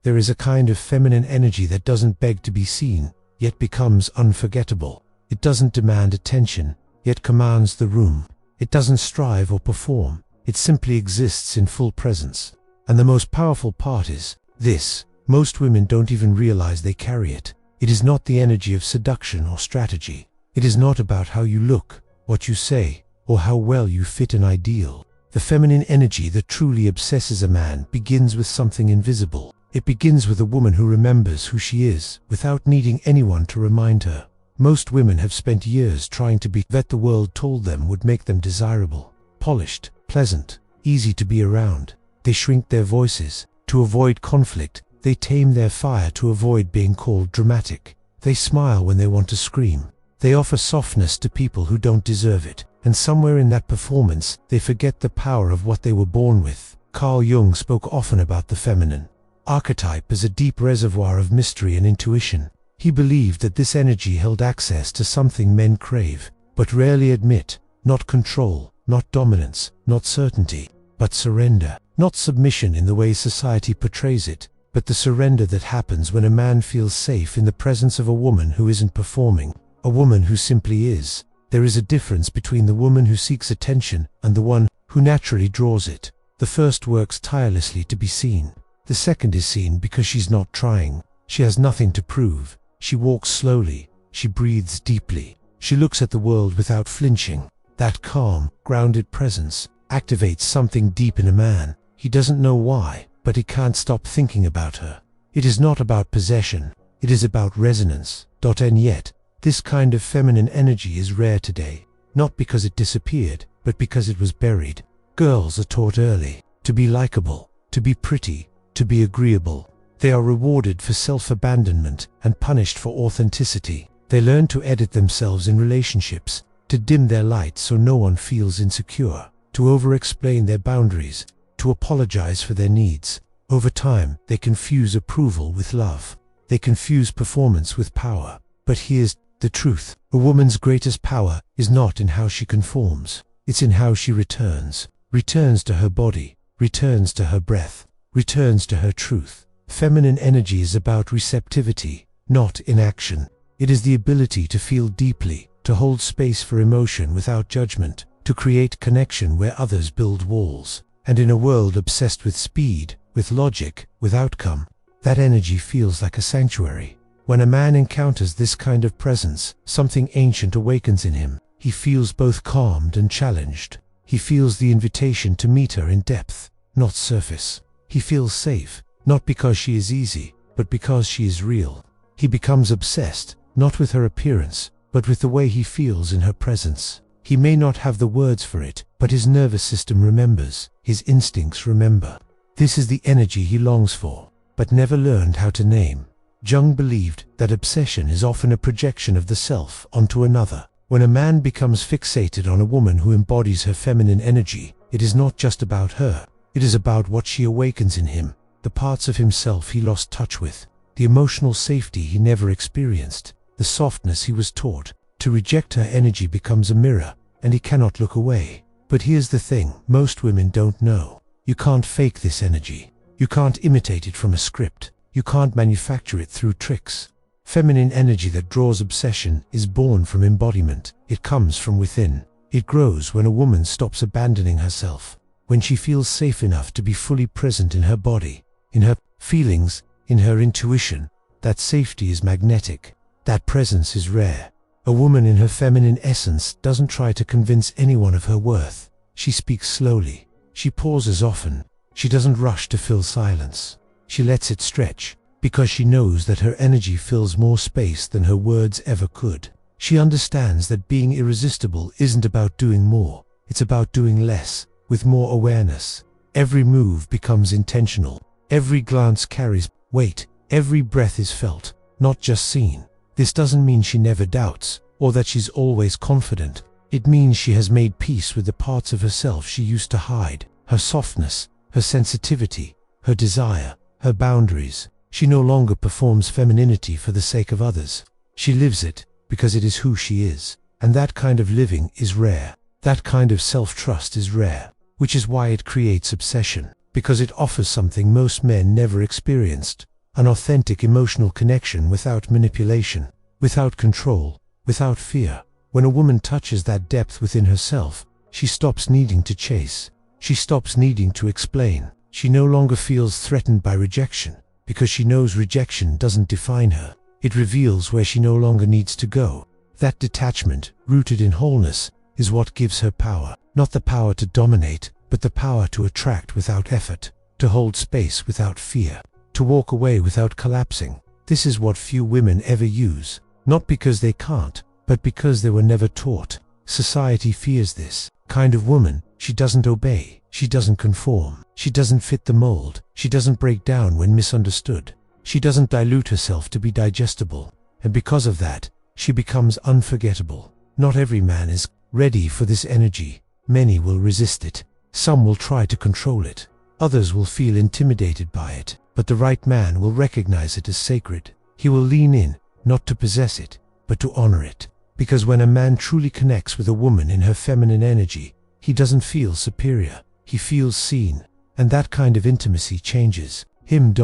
There is a kind of feminine energy that doesn't beg to be seen, yet becomes unforgettable. It doesn't demand attention, yet commands the room. It doesn't strive or perform, it simply exists in full presence. And the most powerful part is this: most women don't even realize they carry it. It is not the energy of seduction or strategy. It is not about how you look, what you say, or how well you fit an ideal. The feminine energy that truly obsesses a man begins with something invisible. It begins with a woman who remembers who she is, without needing anyone to remind her. Most women have spent years trying to be that the world told them would make them desirable, polished, pleasant, easy to be around. They shrink their voices to avoid conflict. They tame their fire to avoid being called dramatic. They smile when they want to scream. They offer softness to people who don't deserve it. And somewhere in that performance, they forget the power of what they were born with. Carl Jung spoke often about the feminine archetype as a deep reservoir of mystery and intuition. He believed that this energy held access to something men crave, but rarely admit: not control, not dominance, not certainty, but surrender. Not submission in the way society portrays it, but the surrender that happens when a man feels safe in the presence of a woman who isn't performing, a woman who simply is. There is a difference between the woman who seeks attention and the one who naturally draws it. The first works tirelessly to be seen. The second is seen because she's not trying. She has nothing to prove. She walks slowly. She breathes deeply. She looks at the world without flinching. That calm, grounded presence activates something deep in a man. He doesn't know why, but he can't stop thinking about her. It is not about possession. It is about resonance. And yet, this kind of feminine energy is rare today, not because it disappeared, but because it was buried. Girls are taught early to be likable, to be pretty, to be agreeable. They are rewarded for self-abandonment and punished for authenticity. They learn to edit themselves in relationships, to dim their light so no one feels insecure, to over-explain their boundaries, to apologize for their needs. Over time, they confuse approval with love. They confuse performance with power. But here's the truth: a woman's greatest power is not in how she conforms. It's in how she returns. Returns to her body, returns to her breath, returns to her truth. Feminine energy is about receptivity, not inaction. It is the ability to feel deeply, to hold space for emotion without judgment, to create connection where others build walls. And in a world obsessed with speed, with logic, with outcome, that energy feels like a sanctuary. When a man encounters this kind of presence, something ancient awakens in him. He feels both calmed and challenged. He feels the invitation to meet her in depth, not surface. He feels safe, not because she is easy, but because she is real. He becomes obsessed, not with her appearance, but with the way he feels in her presence. He may not have the words for it, but his nervous system remembers. His instincts remember. This is the energy he longs for, but never learned how to name. Jung believed that obsession is often a projection of the self onto another. When a man becomes fixated on a woman who embodies her feminine energy, it is not just about her. It is about what she awakens in him, the parts of himself he lost touch with, the emotional safety he never experienced, the softness he was taught. To reject her energy becomes a mirror, and he cannot look away. But here's the thing: most women don't know. You can't fake this energy. You can't imitate it from a script. You can't manufacture it through tricks. Feminine energy that draws obsession is born from embodiment. It comes from within. It grows when a woman stops abandoning herself, when she feels safe enough to be fully present in her body, in her feelings, in her intuition. That safety is magnetic. That presence is rare. A woman in her feminine essence doesn't try to convince anyone of her worth. She speaks slowly. She pauses often. She doesn't rush to fill silence. She lets it stretch, because she knows that her energy fills more space than her words ever could. She understands that being irresistible isn't about doing more. It's about doing less, with more awareness. Every move becomes intentional. Every glance carries weight. Every breath is felt, not just seen. This doesn't mean she never doubts, or that she's always confident. It means she has made peace with the parts of herself she used to hide. Her softness, her sensitivity, her desire, her boundaries. She no longer performs femininity for the sake of others. She lives it, because it is who she is. And that kind of living is rare. That kind of self-trust is rare, which is why it creates obsession, because it offers something most men never experienced: an authentic emotional connection without manipulation, without control, without fear. When a woman touches that depth within herself, she stops needing to chase. She stops needing to explain. She no longer feels threatened by rejection, because she knows rejection doesn't define her. It reveals where she no longer needs to go. That detachment, rooted in wholeness, is what gives her power. Not the power to dominate, but the power to attract without effort, to hold space without fear, to walk away without collapsing. This is what few women ever use, not because they can't, but because they were never taught. Society fears this kind of woman. She doesn't obey, she doesn't conform, she doesn't fit the mold, she doesn't break down when misunderstood, she doesn't dilute herself to be digestible, and because of that, she becomes unforgettable. Not every man is ready for this energy. Many will resist it. Some will try to control it. Others will feel intimidated by it. But the right man will recognize it as sacred. He will lean in, not to possess it, but to honor it. Because when a man truly connects with a woman in her feminine energy, he doesn't feel superior. He feels seen. And that kind of intimacy changes him.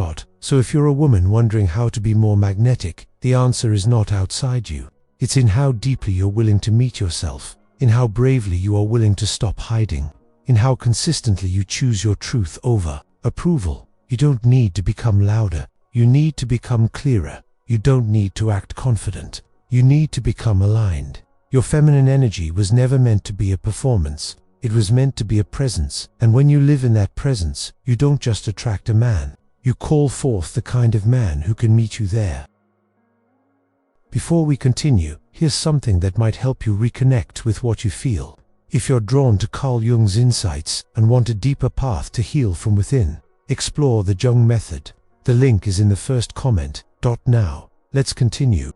So if you're a woman wondering how to be more magnetic, the answer is not outside you. It's in how deeply you're willing to meet yourself, in how bravely you are willing to stop hiding, in how consistently you choose your truth over approval. You don't need to become louder. You need to become clearer. You don't need to act confident. You need to become aligned. Your feminine energy was never meant to be a performance. It was meant to be a presence. And when you live in that presence, you don't just attract a man. You call forth the kind of man who can meet you there. Before we continue, here's something that might help you reconnect with what you feel. If you're drawn to Carl Jung's insights and want a deeper path to heal from within, explore the Jung method. The link is in the first comment. Now, let's continue.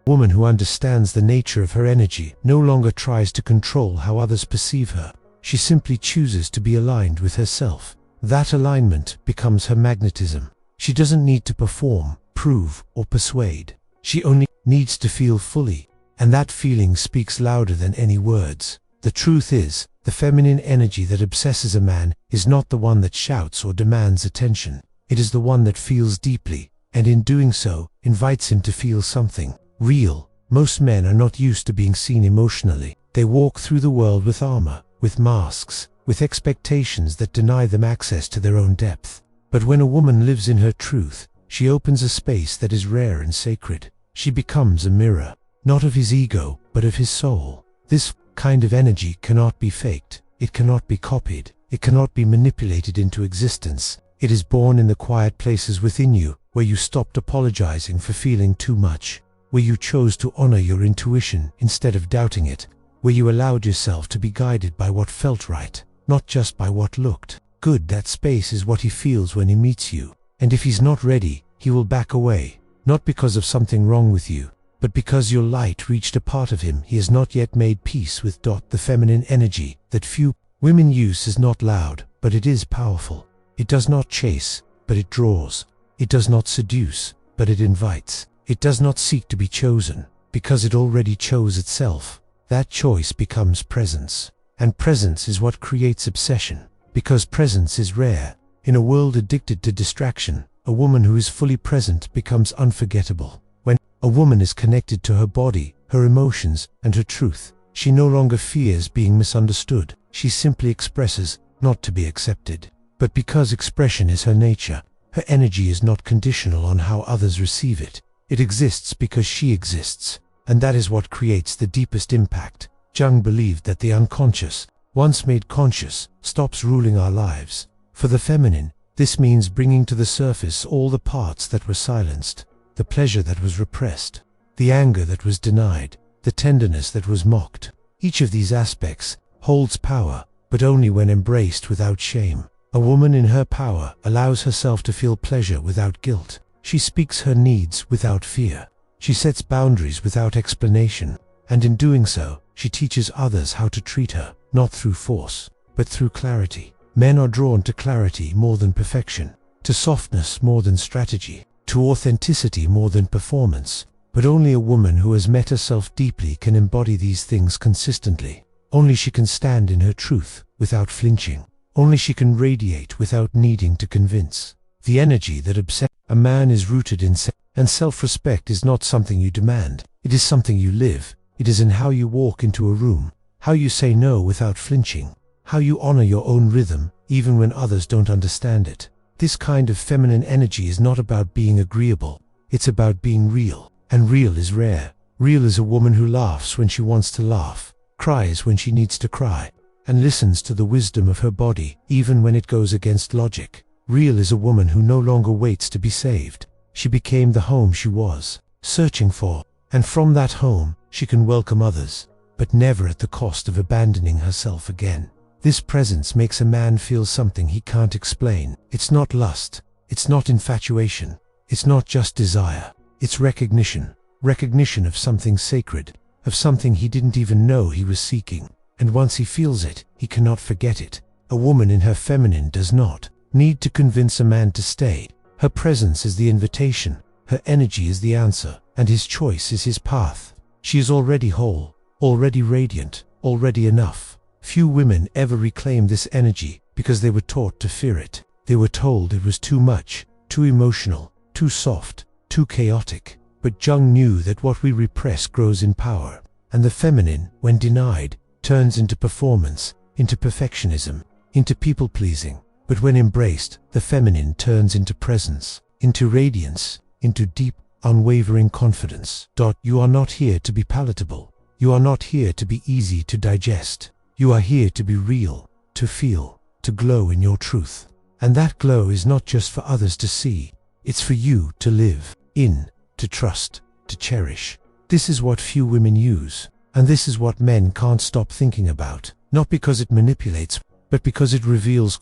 A woman who understands the nature of her energy no longer tries to control how others perceive her. She simply chooses to be aligned with herself. That alignment becomes her magnetism. She doesn't need to perform, prove, or persuade. She only needs to feel fully, and that feeling speaks louder than any words. The truth is, the feminine energy that obsesses a man is not the one that shouts or demands attention. It is the one that feels deeply, and in doing so, invites him to feel something real. Most men are not used to being seen emotionally. They walk through the world with armor, with masks, with expectations that deny them access to their own depth. But when a woman lives in her truth, she opens a space that is rare and sacred. She becomes a mirror, not of his ego, but of his soul. This kind of energy cannot be faked. It cannot be copied. It cannot be manipulated into existence. It is born in the quiet places within you, where you stopped apologizing for feeling too much, where you chose to honor your intuition instead of doubting it, where you allowed yourself to be guided by what felt right, not just by what looked good. That space is what he feels when he meets you. And if he's not ready, he will back away, not because of something wrong with you, but because your light reached a part of him he has not yet made peace with. The feminine energy that few women use is not loud, but it is powerful. It does not chase, but it draws. It does not seduce, but it invites. It does not seek to be chosen, because it already chose itself. That choice becomes presence. And presence is what creates obsession, because presence is rare. In a world addicted to distraction, a woman who is fully present becomes unforgettable. When a woman is connected to her body, her emotions, and her truth, she no longer fears being misunderstood. She simply expresses, not to be accepted. But because expression is her nature, her energy is not conditional on how others receive it. It exists because she exists, and that is what creates the deepest impact. Jung believed that the unconscious, once made conscious, stops ruling our lives. For the feminine, this means bringing to the surface all the parts that were silenced, the pleasure that was repressed, the anger that was denied, the tenderness that was mocked. Each of these aspects holds power, but only when embraced without shame. A woman in her power allows herself to feel pleasure without guilt. She speaks her needs without fear. She sets boundaries without explanation. And in doing so, she teaches others how to treat her, not through force, but through clarity. Men are drawn to clarity more than perfection, to softness more than strategy, to authenticity more than performance. But only a woman who has met herself deeply can embody these things consistently. Only she can stand in her truth without flinching. Only she can radiate without needing to convince. The energy that obsesses a man is rooted in and self-respect is not something you demand. It is something you live. It is in how you walk into a room, how you say no without flinching, how you honor your own rhythm, even when others don't understand it. This kind of feminine energy is not about being agreeable. It's about being real. And real is rare. Real is a woman who laughs when she wants to laugh, cries when she needs to cry, and listens to the wisdom of her body, even when it goes against logic. Real is a woman who no longer waits to be saved. She became the home she was searching for, and from that home, she can welcome others, but never at the cost of abandoning herself again. This presence makes a man feel something he can't explain. It's not lust. It's not infatuation. It's not just desire. It's recognition. Recognition of something sacred, of something he didn't even know he was seeking. And once he feels it, he cannot forget it. A woman in her feminine does not need to convince a man to stay. Her presence is the invitation, her energy is the answer, and his choice is his path. She is already whole, already radiant, already enough. Few women ever reclaim this energy because they were taught to fear it. They were told it was too much, too emotional, too soft, too chaotic. But Jung knew that what we repress grows in power, and the feminine, when denied, turns into performance, into perfectionism, into people-pleasing. But when embraced, the feminine turns into presence, into radiance, into deep, unwavering confidence. You are not here to be palatable. You are not here to be easy to digest. You are here to be real, to feel, to glow in your truth. And that glow is not just for others to see. It's for you to live in, to trust, to cherish. This is what few women use. And this is what men can't stop thinking about. Not because it manipulates, but because it reveals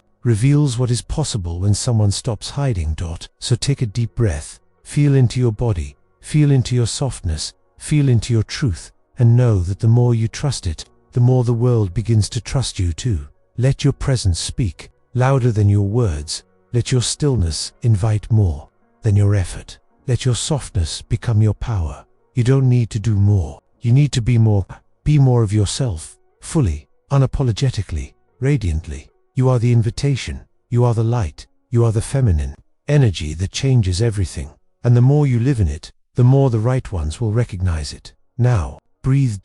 what is possible when someone stops hiding. So take a deep breath, feel into your body, feel into your softness, feel into your truth, and know that the more you trust it, the more the world begins to trust you too. Let your presence speak, louder than your words. Let your stillness invite more than your effort. Let your softness become your power. You don't need to do more. You need to be more. Be more of yourself, fully, unapologetically, radiantly. You are the invitation. You are the light. You are the feminine energy that changes everything. And the more you live in it, the more the right ones will recognize it. Now, breathe.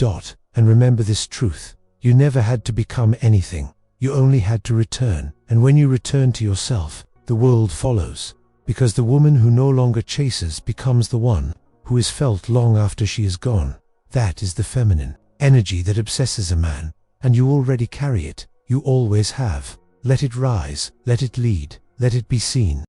And remember this truth. You never had to become anything. You only had to return. And when you return to yourself, the world follows. Because the woman who no longer chases becomes the one who is felt long after she is gone. That is the feminine energy that obsesses a man. And you already carry it. You always have. Let it rise. Let it lead. Let it be seen.